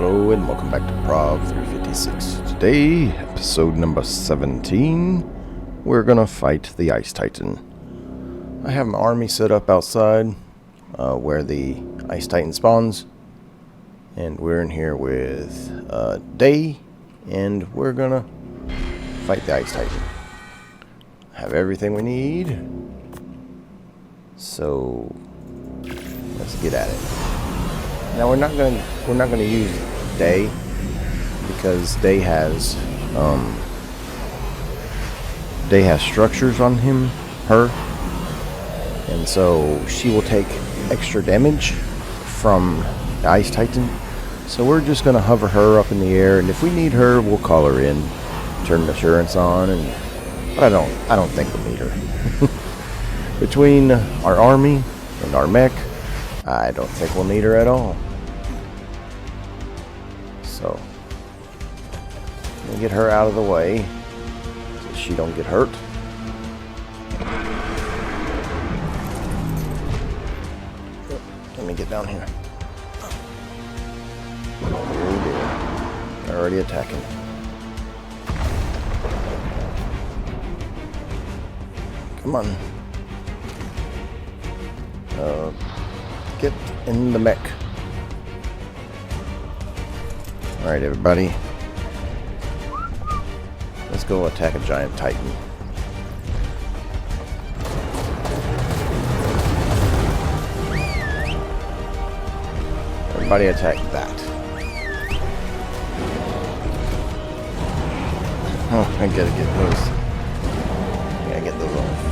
Hello and welcome back to Prov 356. Today, episode number 17, we're gonna fight the Ice Titan. I have my army set up outside where the Ice Titan spawns, and we're in here with Day, and we're gonna fight the Ice Titan. Have everything we need, so let's get at it. Now we're not gonna use Day because Day has structures on her, and so she will take extra damage from the Ice Titan. So we're just gonna hover her up in the air, and if we need her, we'll call her in, turn the assurance on, but I don't think we'll need her. Between our army and our mech, I don't think we'll need her at all. So, we'll get her out of the way so she don't get hurt. Let me get down here. Oh dear. They're already attacking. Come on. Get in the mech. Alright, everybody. Let's go attack a giant titan. Everybody attack that. Oh, I gotta get those. Gotta get those off.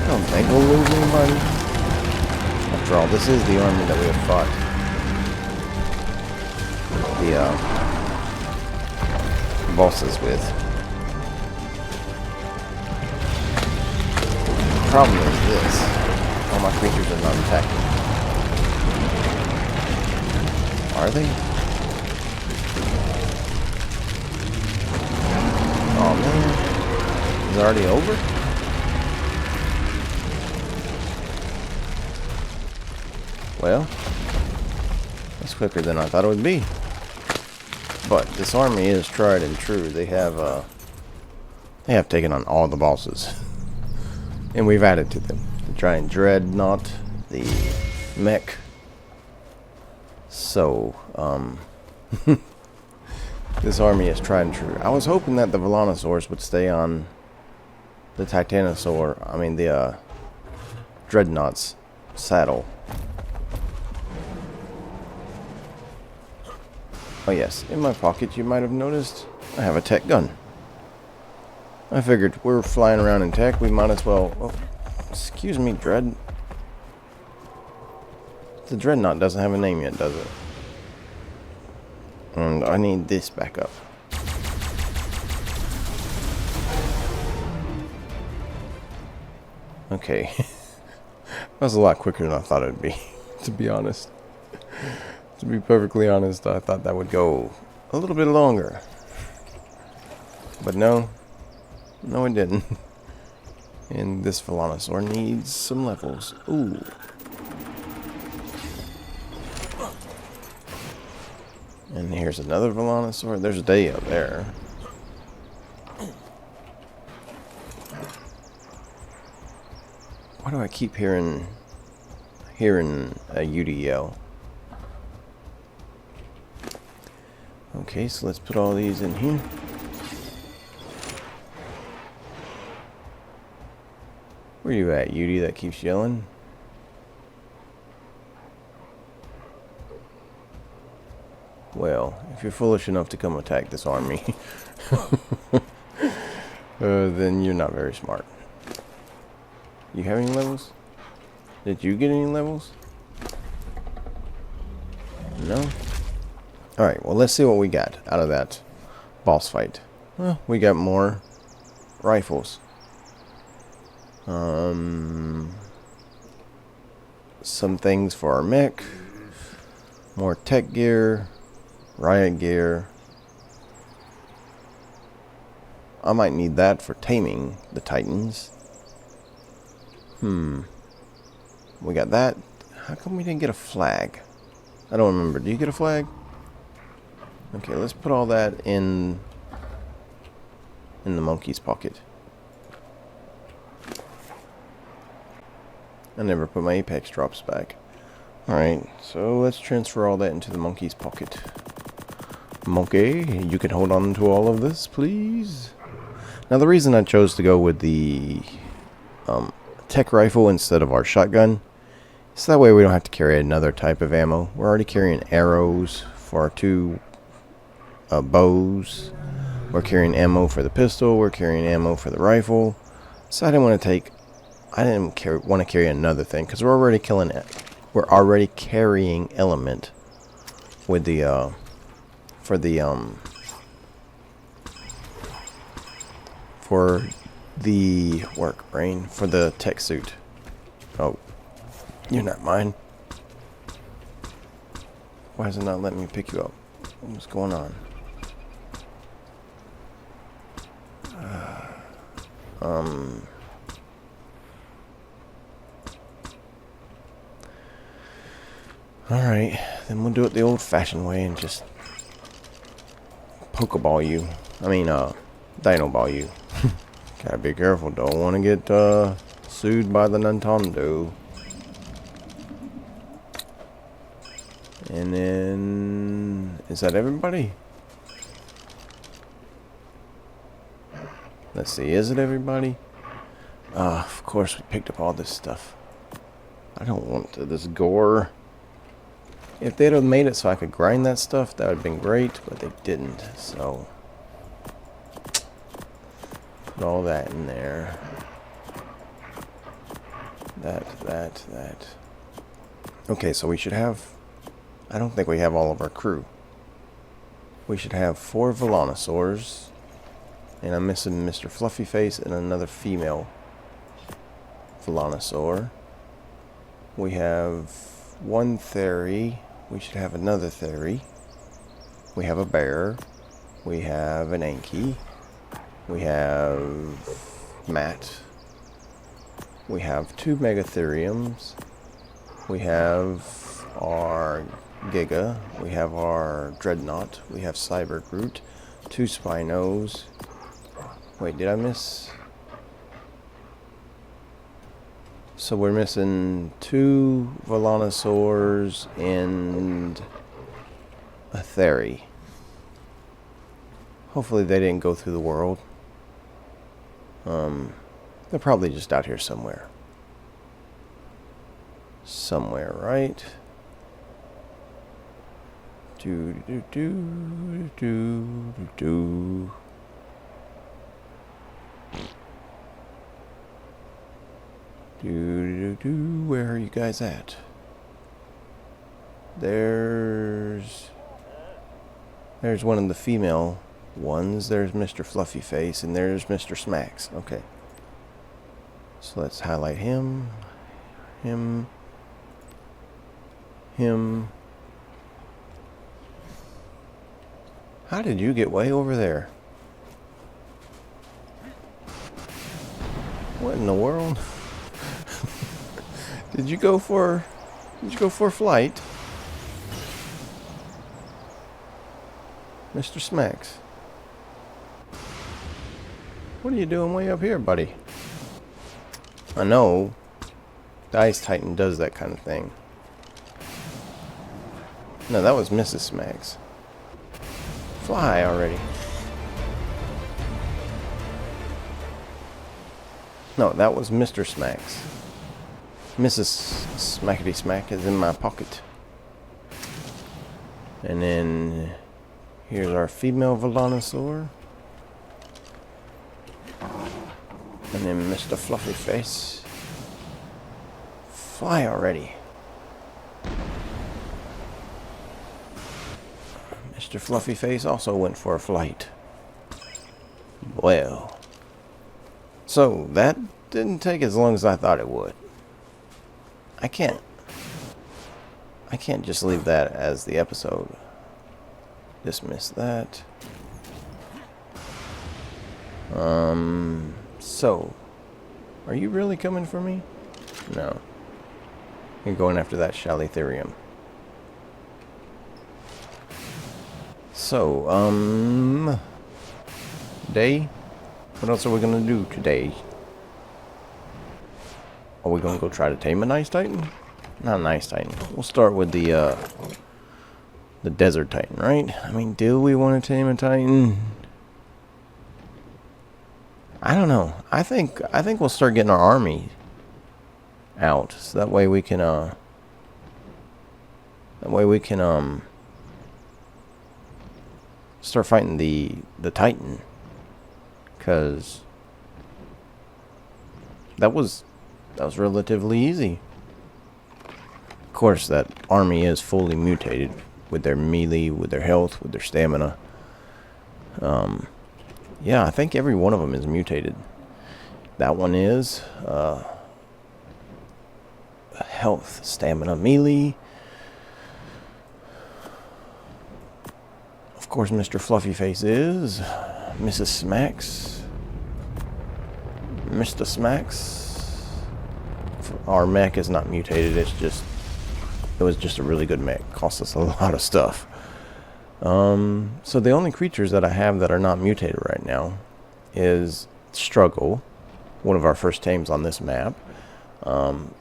I don't think we'll lose anybody. After all, this is the army that we have fought. The bosses with. The problem is this. All my creatures are not attacking. Are they? Oh man. Is it already over? Well, that's quicker than I thought it would be. But this army is tried and true. They have taken on all the bosses, and we've added to them. The giant dreadnought, the mech. So, this army is tried and true. I was hoping that the Volanosaurus would stay on the the dreadnought's saddle. Oh yes, in my pocket you might have noticed I have a tech gun. I figured we're flying around in tech, we might as well... Oh, excuse me, Dread. The Dreadnought doesn't have a name yet, does it? And I need this back up. Okay. That was a lot quicker than I thought it would be, to be honest. To be perfectly honest, I thought that would go a little bit longer. But no. No, it didn't. And this Volanosaur needs some levels. Ooh. And here's another Volanosaur. There's a Day up there. Why do I keep hearing a UDL? Okay, so let's put all these in here. Where you at, Yudi, that keeps yelling? Well, if you're foolish enough to come attack this army, then you're not very smart. You have any levels? Did you get any levels? No? Alright, well let's see what we got out of that boss fight. Well, we got more rifles. Some things for our mech. More tech gear. Riot gear. I might need that for taming the Titans. We got that. How come we didn't get a flag? I don't remember. Do you get a flag? Okay, let's put all that in the monkey's pocket. I never put my apex drops back. Alright, so let's transfer all that into the monkey's pocket. Monkey, you can hold on to all of this, please. Now the reason I chose to go with the tech rifle instead of our shotgun, so that way we don't have to carry another type of ammo. We're already carrying arrows for our 2 bows. We're carrying ammo for the pistol. We're carrying ammo for the rifle. So I didn't want to carry another thing because we're already carrying element with the for the work brain for the tech suit. Oh, you're not mine. Why is it not letting me pick you up? What's going on? Alright, then we'll do it the old-fashioned way and just Pokeball you. I mean, Dino Ball you. Gotta be careful, don't want to get sued by the Nintendo. And then, is that everybody? Let's see, is it everybody? Of course we picked up all this stuff. I don't want this gore. If they'd have made it so I could grind that stuff, that would have been great, but they didn't, so put all that in there. That. Okay, so we should have, I don't think we have all of our crew. We should have 4 Velonosaurs, and I'm missing Mr. Fluffy Face and another female Velonosaur. We have 1 Theory. We should have another Theory. We have a bear. We have an Anki. We have Matt. We have 2 Megatheriums. We have our Giga. We have our Dreadnought. We have Cyber Groot. 2 Spinos. Wait, did I miss? So we're missing 2 Velonosaurs and a Theory. Hopefully they didn't go through the world. They're probably just out here somewhere. Somewhere, right? Where are you guys at? There's one of the female ones. There's Mr. Fluffy Face, and there's Mr. Smacks. Okay. So let's highlight him. How did you get way over there? What in the world? Did you go for flight? Mr. Smacks. What are you doing way up here, buddy? I know the Ice Titan does that kind of thing. No, that was Mrs. Smacks. Fly already. No, that was Mr. Smacks. Mrs. Smackety Smack is in my pocket. And then here's our female Velonosaur. And then Mr. Fluffy Face. Fly already. Mr. Fluffy Face also went for a flight. Well. So, that didn't take as long as I thought it would. I can't just leave that as the episode. Dismiss that. So, are you really coming for me? No. You're going after that Shalatherium. So, day? What else are we gonna do today? Are we gonna go try to tame an Ice Titan? Not an Ice Titan. We'll start with the Desert Titan, right? I mean, do we want to tame a Titan? I don't know. I think we'll start getting our army out, so that way we can start fighting the Titan, cause that was relatively easy. Of course, that army is fully mutated with their melee, with their health, with their stamina. Yeah, I think every one of them is mutated. That one is health, stamina, melee. Of course, Mr. Fluffy Face is Mrs. Smacks. Mr. Smacks. Our mech is not mutated. It was just a really good mech. Cost us a lot of stuff. So the only creatures that I have that are not mutated right now is Struggle, one of our first tames on this map.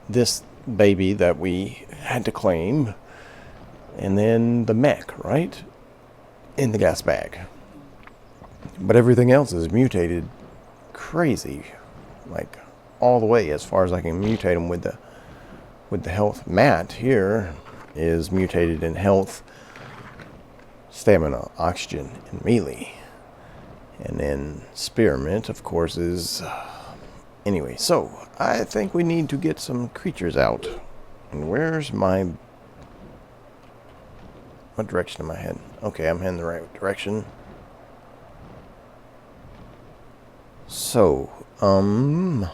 This baby that we had to claim, and then the mech, right? In the gas bag. But everything else is mutated crazy. Like, all the way as far as I can mutate them with the health. Matt here is mutated in health, stamina, oxygen, and melee. And then Spearmint, of course, is... Anyway, so I think we need to get some creatures out. And where's my... What direction am I heading? Okay, I'm heading the right direction. So, am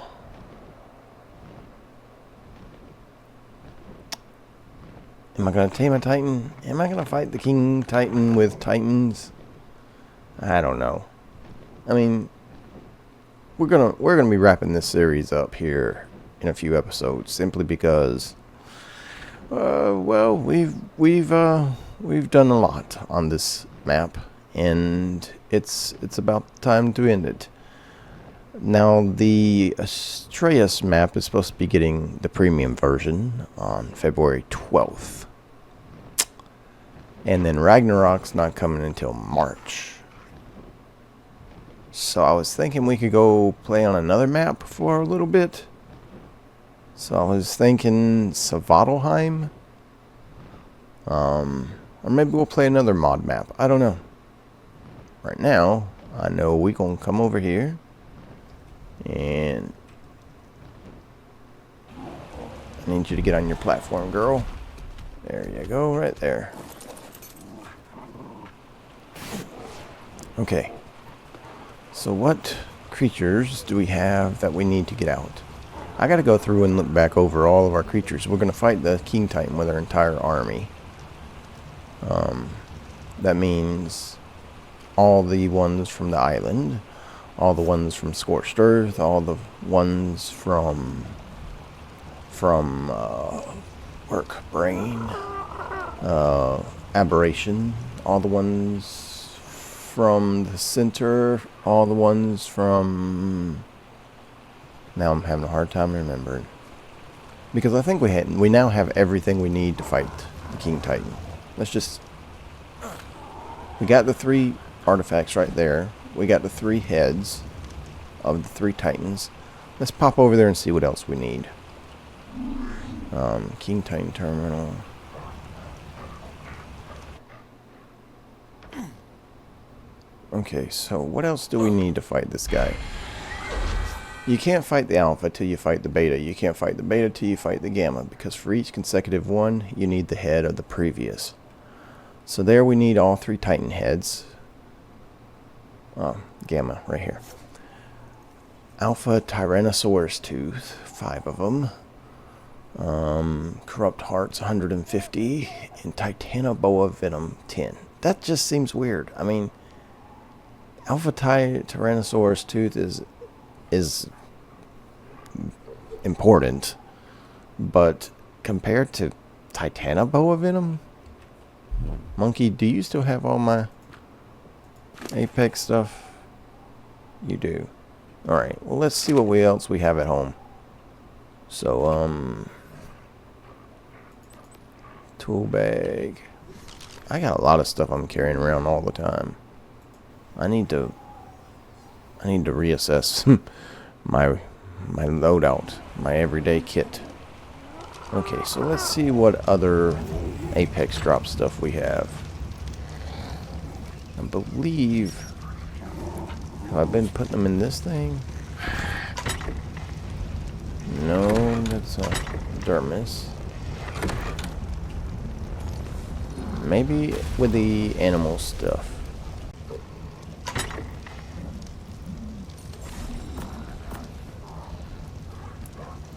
I going to tame a Titan? Am I going to fight the King Titan with Titans? I don't know. I mean, we're gonna be wrapping this series up here in a few episodes, simply because, well, we've done a lot on this map, and it's about time to end it. Now, the Astreus map is supposed to be getting the premium version on February 12th. And then Ragnarok's not coming until March. So I was thinking we could go play on another map for a little bit. So I was thinking Svartalfheim. Or maybe we'll play another mod map. I don't know. Right now, I know we're going to come over here. And I need you to get on your platform, girl. There you go, right there. Okay. So what creatures do we have that we need to get out? I gotta go through and look back over all of our creatures. We're gonna fight the King Titan with our entire army. That means all the ones from the island, all the ones from Scorched Earth, all the ones from Work Brain, Aberration, all the ones from the center, all the ones from... Now I'm having a hard time remembering. Because I think we now have everything we need to fight the King Titan. Let's just... We got the 3 artifacts right there. We got the 3 heads of the 3 Titans. Let's pop over there and see what else we need. King Titan Terminal. Okay, so what else do we need to fight this guy? You can't fight the Alpha till you fight the Beta. You can't fight the Beta till you fight the Gamma, because for each consecutive one, you need the head of the previous. So there we need all 3 Titan heads. Gamma, right here. Alpha Tyrannosaurus Tooth, 5 of them. Corrupt Hearts, 150. And Titanoboa Venom, 10. That just seems weird. I mean... Alpha Tyrannosaurus tooth is important, but compared to Titanoboa venom, Monkey, do you still have all my Apex stuff? You do. All right. Well, let's see what else we have at home. So, tool bag. I got a lot of stuff I'm carrying around all the time. I need to reassess my loadout, my everyday kit. Okay, so let's see what other Apex drop stuff we have. I believe, have I been putting them in this thing? No, that's a dermis. Maybe with the animal stuff.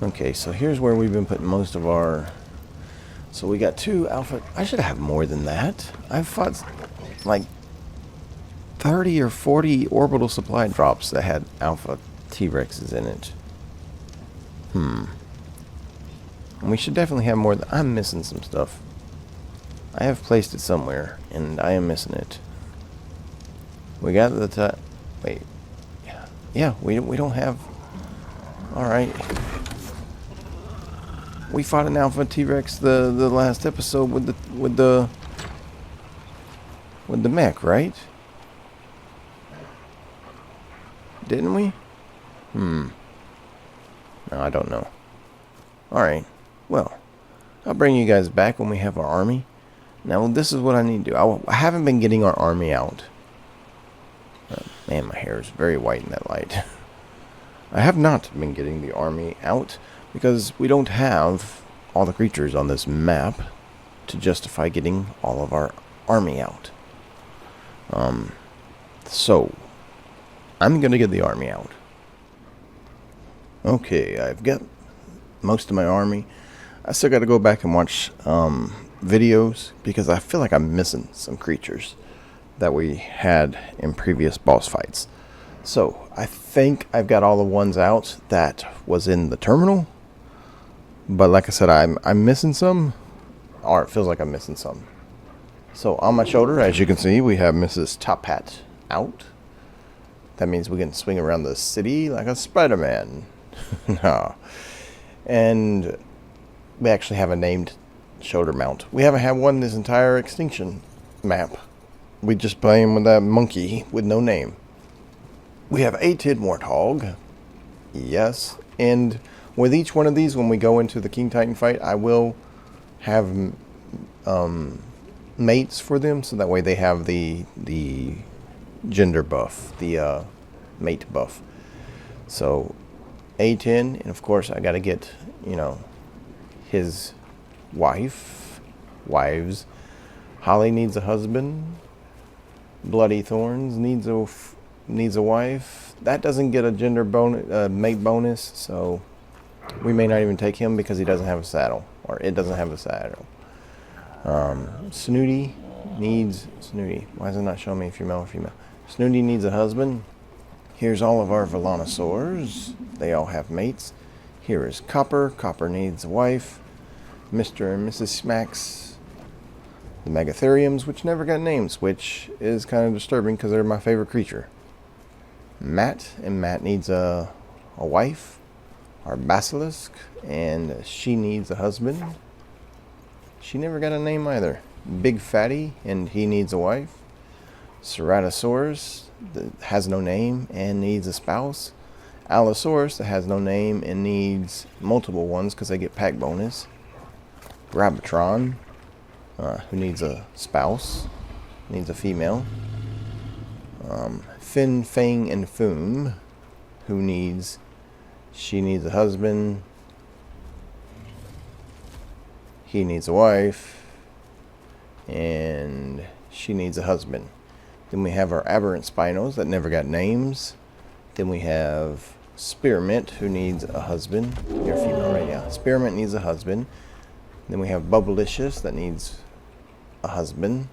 Okay, so here's where we've been putting most of our... So we got 2 alpha... I should have more than that. I've fought like 30 or 40 orbital supply drops that had alpha T-Rexes in it. And we should definitely have more than... I'm missing some stuff. I have placed it somewhere, and I am missing it. We got the... Wait. Yeah, we don't have... Alright. We fought an alpha T-Rex the last episode with the mech, right? Didn't we? No, I don't know. Alright. Well, I'll bring you guys back when we have our army. Now, this is what I need to do. I haven't been getting our army out. Man, my hair is very white in that light. I have not been getting the army out because we don't have all the creatures on this map to justify getting all of our army out. So, I'm going to get the army out. Okay, I've got most of my army. I still got to go back and watch videos because I feel like I'm missing some creatures that we had in previous boss fights. So, I think I've got all the ones out that was in the terminal. But like I said, I'm missing some. Or it feels like I'm missing some. So, on my shoulder, as you can see, we have Mrs. Top Hat out. That means we can swing around the city like a Spider-Man. No. And we actually have a named shoulder mount. We haven't had one this entire Extinction map. We just play him with that monkey with no name. We have a Tid Warthog. Yes. And with each one of these, when we go into the King Titan fight, I will have mates for them, so that way they have the gender buff, the mate buff. So A10, and of course I got to get, his wives. Holly needs a husband. Bloody Thorns needs a wife. That doesn't get a gender bonus, mate bonus, so we may not even take him because he doesn't have a saddle, or it doesn't have a saddle. Snooty needs... Snooty. Why is it not showing me if you're male or female? Snooty needs a husband. Here's all of our Vellonosaurs. They all have mates. Here is Copper. Copper needs a wife. Mr. and Mrs. Smacks. The Megatheriums, which never got names, which is kind of disturbing because they're my favorite creature. Matt, and Matt needs a wife. Our Basilisk, and she needs a husband. She never got a name either. Big Fatty, and he needs a wife. Ceratosaurus, that has no name and needs a spouse. Allosaurus, that has no name and needs multiple ones because they get pack bonus. Grabatron, who needs a spouse, needs a female. Fin, Fang, and Foom, she needs a husband. He needs a wife. And she needs a husband. Then we have our Aberrant Spinos that never got names. Then we have Spearmint, who needs a husband. You're female, right? Yeah. Spearmint needs a husband. Then we have Bubblicious that needs a husband.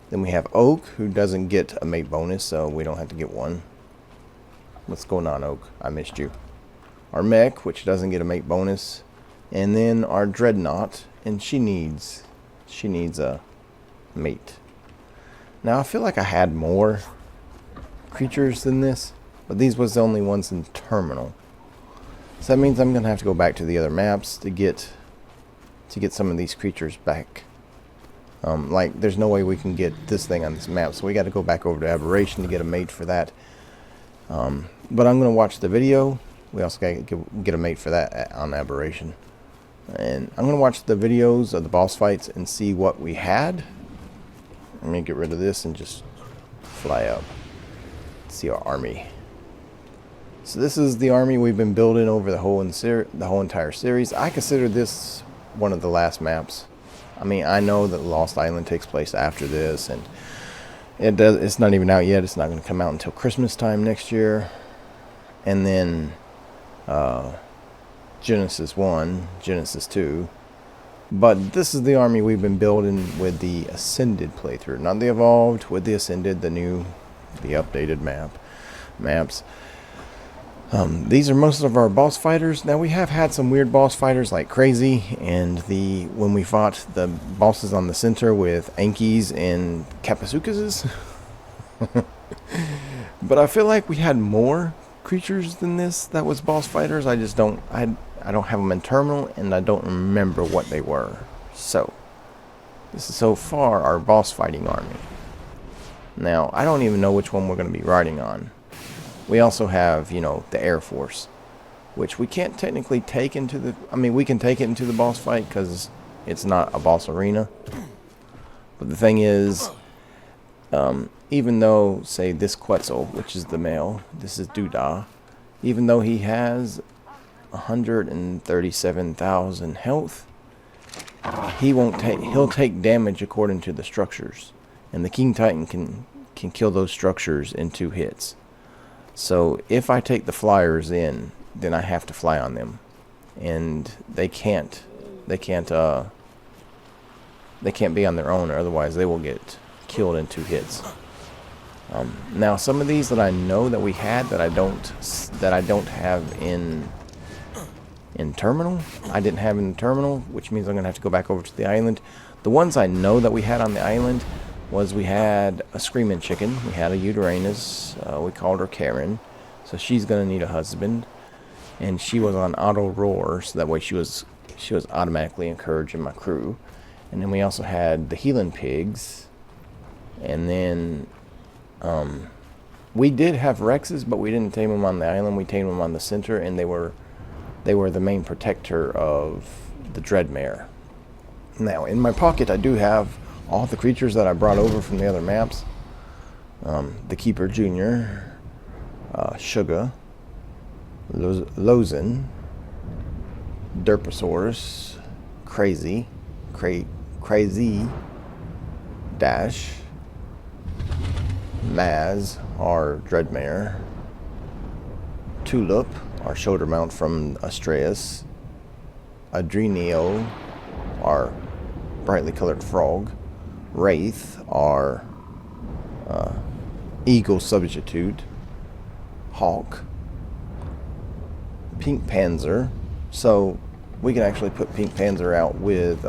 Then we have Oak, who doesn't get a mate bonus, so we don't have to get one. What's going on, Oak? I missed you. Our Mech, which doesn't get a mate bonus. And then our Dreadnought, and she needs a mate. Now I feel like I had more creatures than this, but these was the only ones in terminal. So that means I'm gonna have to go back to the other maps to get some of these creatures back. Like there's no way we can get this thing on this map, so we got to go back over to Aberration to get a mate for that. But I'm gonna watch the video. We also got to get a mate for that on Aberration, and I'm gonna watch the videos of the boss fights and see what we had. I'm gonna get rid of this and just fly up. See our army. So this is the army we've been building over the whole entire series. I consider this one of the last maps. I mean, I know that Lost Island takes place after this, and it's not even out yet. It's not going to come out until Christmas time next year. And then Genesis 1, Genesis 2. But this is the army we've been building with the Ascended playthrough. Not the Evolved, with the Ascended, the updated maps. These are most of our boss fighters. Now we have had some weird boss fighters like Crazy, and when we fought the bosses on the center with Ankies and Kapasukases. But I feel like we had more creatures than this that was boss fighters. I don't have them in terminal, and I don't remember what they were. So this is so far our boss fighting army. Now I don't even know which one we're going to be riding on. We also have, the Air Force, which we can't technically take into the... I mean, we can take it into the boss fight because it's not a boss arena. But the thing is, even though, say, this Quetzal, which is the male, this is Doodah, even though he has 137,000 health, he'll take damage according to the structures. And the King Titan can kill those structures in 2 hits. So if I take the flyers in, then I have to fly on them, and they can't be on their own, or otherwise they will get killed in 2 hits. Now some of these that I know that we had that I don't have in terminal, I didn't have in terminal, which means I'm gonna have to go back over to the island. The ones I know that we had on the island was we had a screaming chicken, we had a Uranus, we called her Karen, so she's gonna need a husband, and she was on auto roar, so that way she was automatically encouraging my crew. And then we also had the healing pigs, and then we did have Rexes, but we didn't tame them on the island. We tamed them on the center, and they were the main protector of the Dreadmare. Now in my pocket I do have all the creatures that I brought over from the other maps. The Keeper Jr., Sugar, Lozen, Derposaurus, Crazy, Dash, Maz, our Dreadmare, Tulip, our shoulder mount from Astreus, Adrenio, our brightly colored frog, Wraith, our eagle substitute, Hawk, Pink Panzer. So we can actually put Pink Panzer out with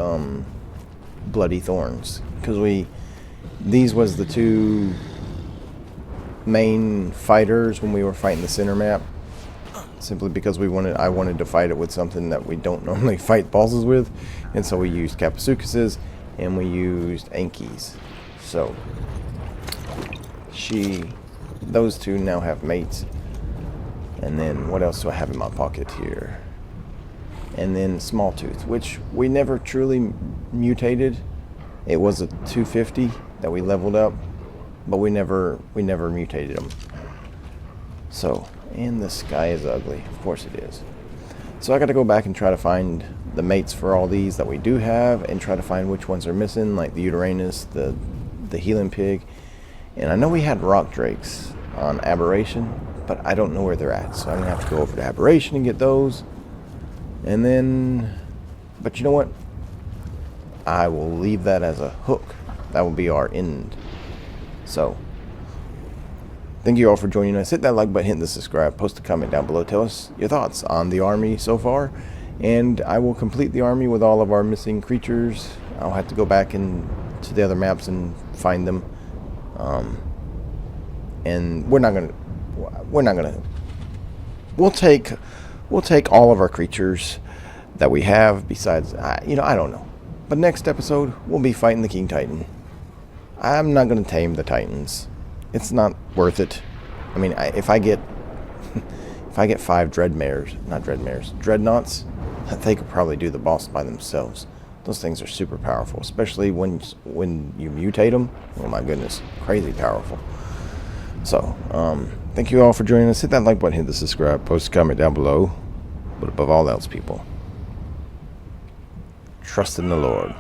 Bloody Thorns, because these was the 2 main fighters when we were fighting the center map, simply because I wanted to fight it with something that we don't normally fight bosses with, and so we used Kapasukases and we used Ankies. So those 2 now have mates. And then what else do I have in my pocket here? And then Small Tooth, which we never truly mutated. It was a 250 that we leveled up, but we never mutated them. So, and the sky is ugly. Of course it is. So I got to go back and try to find the mates for all these that we do have, and try to find which ones are missing, like the Uranus, the healing pig. And I know we had rock drakes on Aberration, but I don't know where they're at. So I'm gonna have to go over to Aberration and get those. And then, but you know what? I will leave that as a hook. That will be our end So, thank you all for joining us. Hit that like button, hit the subscribe, post a comment down below. Tell us your thoughts on the army so far. And I will complete the army with all of our missing creatures. I'll have to go back to the other maps and find them. And we'll take all of our creatures that we have besides, I don't know. But next episode, we'll be fighting the King Titan. I'm not going to tame the Titans. It's not worth it. I mean, if I get 5 dreadnoughts, they could probably do the boss by themselves. Those things are super powerful, especially when you mutate them. Oh my goodness, crazy powerful. So, thank you all for joining us. Hit that like button, hit the subscribe, post a comment down below. But above all else, people, trust in the Lord.